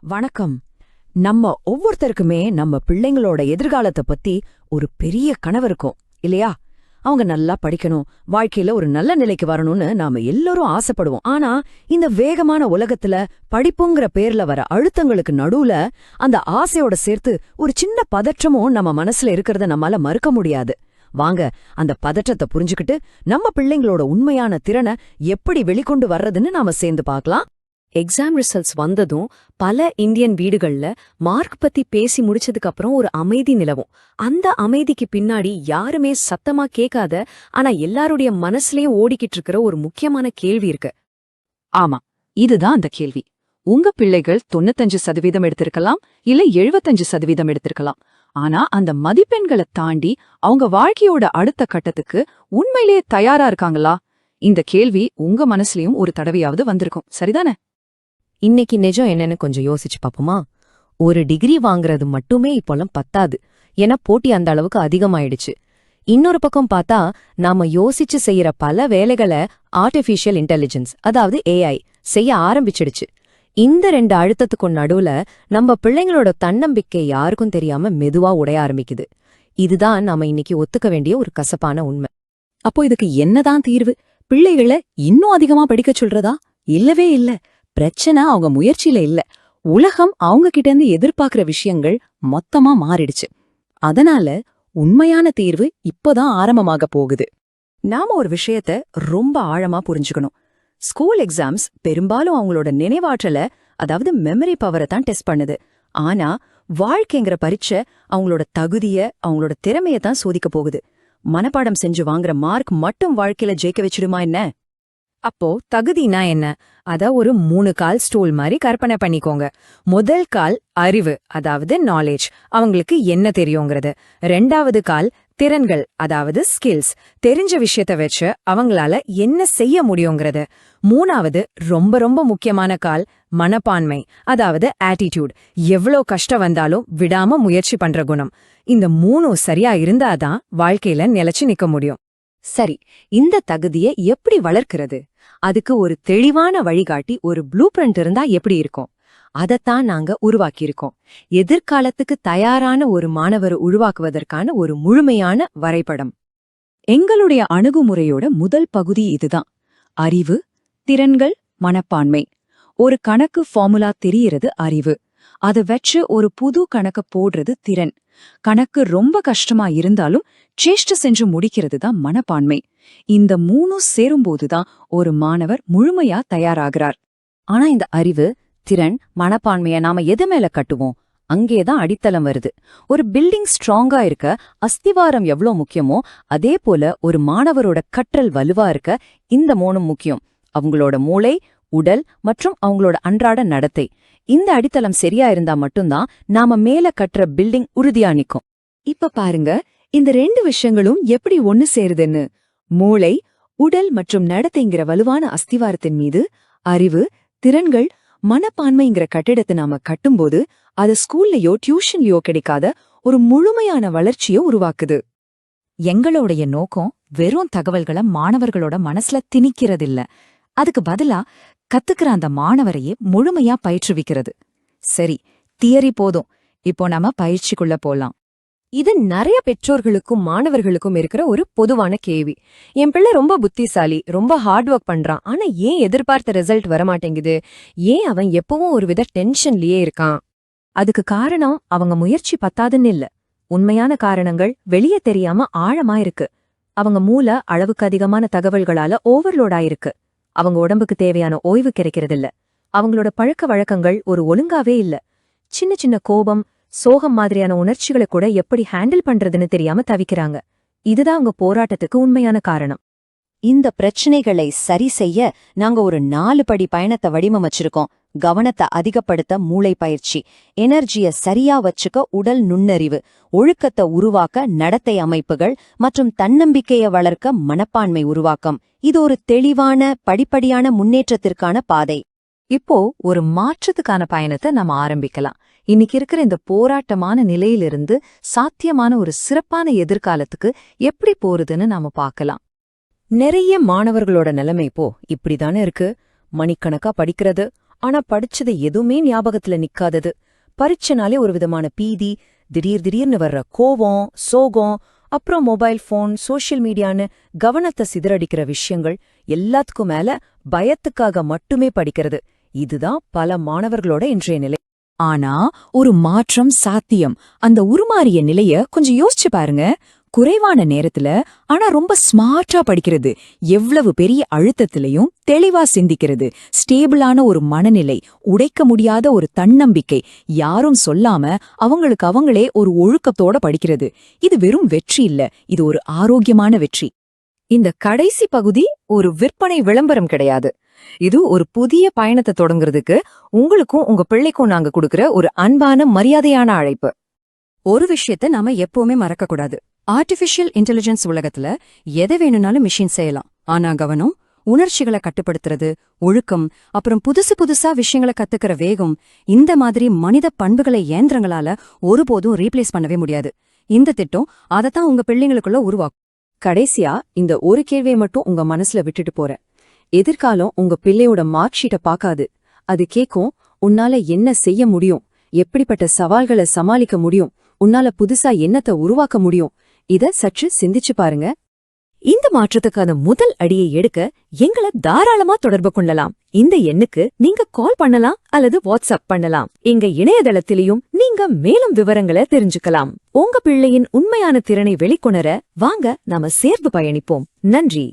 வணக்கம். நம்ம ஒவ்வொருத்தருக்குமே நம்ம பிள்ளைங்களோட எதிர்காலத்தை பத்தி ஒரு பெரிய கனவு இருக்கும் இல்லையா? அவங்க நல்லா படிக்கணும், வாழ்க்கையில ஒரு நல்ல நிலைக்கு வரணும்னு நாம எல்லாரும் ஆசைப்படுவோம். ஆனா இந்த வேகமான உலகத்துல படிப்புங்கிற பேர்ல வர அழுத்தங்களுக்கு நடுவுல அந்த ஆசையோட சேர்த்து ஒரு சின்ன பதற்றமும் நம்ம மனசுல இருக்கிறத நம்மால மறுக்க முடியாது. வாங்க அந்த பதற்றத்தை புரிஞ்சுக்கிட்டு நம்ம பிள்ளைங்களோட உண்மையான திறனை எப்படி வெளிக்கொண்டு வர்றதுன்னு நாம சேர்ந்து பார்க்கலாம். எக்ஸாம் ரிசல்ட்ஸ் வந்ததும் பல இந்தியன் வீடுகள்ல மார்க் பத்தி பேசி முடிச்சதுக்கு அப்புறம் ஒரு அமைதி நிலவும். அந்த அமைதிக்கு பின்னாடி யாருமே சத்தமா கேட்காத, ஆனா எல்லாருடைய மனசுலயும் ஓடிக்கிட்டு இருக்கிற ஒரு முக்கியமான கேள்வி இருக்கு. ஆமா, இதுதான் அந்த கேள்வி. உங்க பிள்ளைகள் 95% எடுத்திருக்கலாம், இல்ல 75% எடுத்திருக்கலாம். ஆனா அந்த மதிப்பெண்களை தாண்டி அவங்க வாழ்க்கையோட அடுத்த கட்டத்துக்கு உண்மையிலேயே தயாரா இருக்காங்களா? இந்த கேள்வி உங்க மனசுலயும் ஒரு தடவையாவது வந்திருக்கும், சரிதானே? இன்னைக்கு நிஜம் என்னன்னு கொஞ்சம் யோசிச்சு பாப்போமா? ஒரு டிகிரி வாங்குறது மட்டுமே இப்போலாம் பத்தாது, ஏன்னா போட்டி அந்த அளவுக்கு அதிகமாயிடுச்சு. இன்னொரு பக்கம் பார்த்தா நாம யோசிச்சு செய்யற பல வேலைகளை ஆர்டிஃபிஷியல் இன்டெலிஜென்ஸ், அதாவது ஏஐ செய்ய ஆரம்பிச்சிடுச்சு. இந்த 2 அழுத்தத்துக்கும் நடுவுல நம்ம பிள்ளைங்களோட தன்னம்பிக்கை யாருக்கும் தெரியாம மெதுவா உடைய ஆரம்பிக்குது. இதுதான் நாம இன்னைக்கு ஒத்துக்க வேண்டிய ஒரு கசப்பான உண்மை. அப்போ இதுக்கு என்னதான் தீர்வு? பிள்ளைகளை இன்னும் அதிகமா படிக்க சொல்றதா? இல்லவே இல்ல. பிரச்சனை அவங்க முயற்சியில இல்ல, உலகம் அவங்க கிட்ட இருந்து எதிர்பார்க்கிற விஷயங்கள் மொத்தமா மாறிடுச்சு. அதனால உண்மையான தீர்வு இப்போதான் ஆரம்பமாக போகுது. நாம ஒரு விஷயத்த ரொம்ப ஆழமா புரிஞ்சுக்கணும். ஸ்கூல் எக்ஸாம்ஸ் பெரும்பாலும் அவங்களோட நினைவாற்றல, அதாவது மெமரி பவரை தான் டெஸ்ட் பண்ணுது. ஆனா வாழ்க்கைங்கிற பரீட்சை அவங்களோட தகுதிய, அவங்களோட திறமைய தான் சோதிக்க போகுது. மனப்பாடம் செஞ்சு வாங்குற மார்க் மட்டும் வாழ்க்கையில ஜெயிக்க வச்சிடுமா என்ன? அப்போ தகுதினா என்ன? அத ஒரு 3 கால் ஸ்டூல் மாதிரி கற்பனை பண்ணிக்கோங்க. முதல் கால் அறிவு, அதாவது நாலேஜ், அவங்களுக்கு என்ன தெரியுங்கிறது. 2வது கால் திறன்கள், அதாவது ஸ்கில்ஸ், தெரிஞ்ச விஷயத்த வச்சு அவங்களால என்ன செய்ய முடியுங்கிறது. 3வது ரொம்ப ரொம்ப முக்கியமான கால் மனப்பான்மை, அதாவது ஆட்டிடியூட், எவ்வளோ கஷ்டம் வந்தாலும் விடாம முயற்சி பண்ற குணம். இந்த 3ம் சரியா இருந்தாதான் வாழ்க்கையில நிலைச்சு நிக்க முடியும். சரி, இந்த தகுதியை எப்படி வளர்க்கிறது? அதுக்கு ஒரு தெளிவான வழிகாட்டி, ஒரு ப்ளூ பிரிண்ட் இருந்தா எப்படி இருக்கும்? அதத்தான் நாங்க உருவாக்கியிருக்கோம். எதிர்காலத்துக்கு தயாரான ஒரு மாணவரை உருவாக்குவதற்கான ஒரு முழுமையான வரைபடம். எங்களுடைய அணுகுமுறையோட முதல் பகுதி இதுதான். அறிவு, திறன்கள், மனப்பான்மை. ஒரு கணக்கு ஃபார்முலா தெரியறது அறிவு. அதை வச்சு ஒரு புது கணக்க போடுறது திறன். கணக்கு ரொம்ப கஷ்டமா இருந்தாலும் சேஷ்ட செஞ்சு முடிக்கிறது தான் மனப்பான்மை. இந்த 3 சேரும்போதுதான் ஒரு மாணவர் முழுமையா தயாராகிறார். ஆனா இந்த அறிவு, திறன், மனப்பான்மைய நாம எது மேல கட்டுவோம்? அங்கேதான் அடித்தளம் வருது. ஒரு பில்டிங் ஸ்ட்ராங்கா இருக்க அஸ்திவாரம் எவ்வளோ முக்கியமோ அதே போல ஒரு மாணவரோட கற்றல் வலுவா இருக்க இந்த 3ம் முக்கியம். அவங்களோட மூளை, உடல் மற்றும் அவங்களோட அன்றாட நடத்தை. இந்த அடித்தளம் சரியா இருந்தா மட்டும்தான் நாம மேல கட்டுற பில்டிங் உறுதியா நிக்கும். இப்ப பாருங்க, இந்த 2 விஷயங்களும் எப்படி ஒன்னு சேருதுன்னு. மூளை, உடல் மற்றும் நடத்தைங்கிற வலுவான அஸ்திவாரத்தின் மீது அறிவு, திறன்கள், மனப்பான்மைங்கிற கட்டிடத்தை நாம கட்டும்போது அது ஸ்கூல்லயோ டியூஷன்லயோ கிடைக்காத ஒரு முழுமையான வளர்ச்சியை உருவாக்குது. எங்களுடைய நோக்கம் வெறும் தகவல்களை மாணவர்களோட மனசுல திணிக்கிறதில்ல. அதுக்கு பதிலா கத்துக்கிற அந்த மாணவரையே முழுமையா பயிற்றுவிக்கிறது. சரி, தியரி போதும், இப்போ நாம பயிற்சிக்குள்ள போலாம். இது நிறைய பெற்றோர்களுக்கும் மாணவர்களுக்கும் இருக்கிற ஒரு பொதுவான கேள்வி. என் பிள்ளை ரொம்ப புத்திசாலி, ரொம்ப ஹார்ட் ஒர்க் பண்றான், ஆனா ஏன் எதிர்பார்த்த ரிசல்ட் வரமாட்டேங்குது? ஏன் அவன் எப்பவும் ஒரு வித டென்ஷன்லயே இருக்கான்? அதுக்கு காரணம் அவங்க முயற்சி பத்தாதுன்னு இல்ல. உண்மையான காரணங்கள் வெளியே தெரியாம ஆழமா இருக்கு. அவங்க மூளை அளவுக்கு அதிகமான தகவல்களால ஓவர்லோட் ஆயிருக்கு. அவங்க உடம்புக்கு தேவையான ஓய்வு கிடைக்கிறதில்ல. அவங்களோட பழக்க வழக்கங்கள் ஒரு ஒழுங்காவே இல்ல. சின்ன சின்ன கோபம், சோகம் மாதிரியான உணர்ச்சிகளை கூட எப்படி ஹேண்டில் பண்றதுன்னு தெரியாம தவிக்கிறாங்க. இதுதான் அவங்க போராட்டத்துக்கு உண்மையான காரணம். இந்த பிரச்சனைகளை சரி செய்ய நாங்க ஒரு 4 படி பயணத்தை வடிவமைச்சிருக்கோம். கவனத்தை அதிகப்படுத்த மூளை பயிற்சி, எனர்ஜிய சரியா வச்சுக்க உடல் நுண்ணறிவு, ஒழுக்கத்தை உருவாக்க நடத்தை அமைப்புகள் மற்றும் தன்னம்பிக்கையை வளர்க்க மனப்பான்மை உருவாக்கம். இது ஒரு தெளிவான படிப்படியான முன்னேற்றத்திற்கான பாதை. இப்போ ஒரு மாற்றத்துக்கான பயணத்தை நம்ம ஆரம்பிக்கலாம். இன்னைக்கு இருக்கிற இந்த போராட்டமான நிலையிலிருந்து சாத்தியமான ஒரு சிறப்பான எதிர்காலத்துக்கு எப்படி போறதுன்னு நாம பார்க்கலாம். நிறைய மாணவர்களோட நிலைமை இப்போ இப்படிதானே இருக்கு. மணிக்கணக்கா படிக்கிறது, ஆனா படிச்சது எதுவுமே ஞாபகத்துல நிக்காதது. பரீட்சைனாலே ஒரு விதமான பீதி, திடீர்னு வர்ற கோவம், சோகம், அப்புறம் மொபைல் போன், சோஷியல் மீடியான்னு கவனத்தை சிதறடிக்கிற விஷயங்கள், எல்லாத்துக்கும் மேல பயத்துக்காக மட்டுமே படிக்கிறது. இதுதான் பல மாணவர்களோட இன்றைய நிலை. ஆனா ஒரு மாற்றம் சாத்தியம். அந்த உருமாறிய நிலைய கொஞ்சம் யோசிச்சு பாருங்க. குறைவான நேரத்துல ஆனா ரொம்ப ஸ்மார்ட்டா படிக்கிறது, எவ்வளவு பெரிய அழுத்தத்திலையும் தெளிவா சிந்திக்கிறது, ஸ்டேபிளான ஒரு மனநிலை, உடைக்க முடியாத ஒரு தன்னம்பிக்கை, யாரும் சொல்லாம அவங்களுக்கு அவங்களே ஒரு ஒழுக்கத்தோட படிக்கிறது. இது வெறும் வெற்றி இல்ல, இது ஒரு ஆரோக்கியமான வெற்றி. இந்த கடைசி பகுதி ஒரு விற்பனை விளம்பரம் கிடையாது. இது ஒரு புதிய பயணத்தை தொடங்குறதுக்கு உங்களுக்கும் உங்க பிள்ளைக்கும் நாங்க கொடுக்கிற ஒரு அன்பான மரியாதையான அழைப்பு. ஒரு விஷயத்தை நாம எப்பவுமே மறக்கக்கூடாது. ஆர்டிஃபிஷியல் இன்டெலிஜென்ஸ் உலகத்துல எதை வேணும்னாலும் மிஷின் செய்யலாம். ஆனா கவனம், உணர்ச்சிகளை கட்டுப்படுத்துறது, ஒழுக்கம், அப்புறம் புதுசா விஷயங்களை கத்துக்கிற வேகம், இந்த மாதிரி மனித பண்புகளை இயந்திரங்களால ஒருபோதும் ரீப்ளேஸ் பண்ணவே முடியாது. இந்த திட்டம் அதைத்தான் உங்க பிள்ளைங்களுக்குள்ள உருவாக்கும். கடைசியா இந்த ஒரு கேள்வியை மட்டும் உங்க மனசுல விட்டுட்டு போறேன். எதிர்காலம் உங்க பிள்ளையோட மார்க் ஷீட்டை பார்க்காது. அது கேக்கும், உன்னால என்ன செய்ய முடியும், எப்படிப்பட்ட சவால்களை சமாளிக்க முடியும், உன்னால புதுசா என்னத்தை உருவாக்க முடியும். இத சற்று சிந்திச்சு பாருங்க. இந்த மாற்றத்துக்கான முதல் அடியை எடுக்க எங்களை தாராளமா தொடர்பு கொள்ளலாம். இந்த எண்ணுக்கு நீங்க கால் பண்ணலாம் அல்லது வாட்ஸ்அப் பண்ணலாம். எங்க இணையதளத்திலையும் நீங்க மேலும் விவரங்களை தெரிஞ்சுக்கலாம். உங்க பிள்ளையின் உண்மையான திறனை வெளிக்கொணர வாங்க நாம சேர்ந்து பயணிப்போம். நன்றி.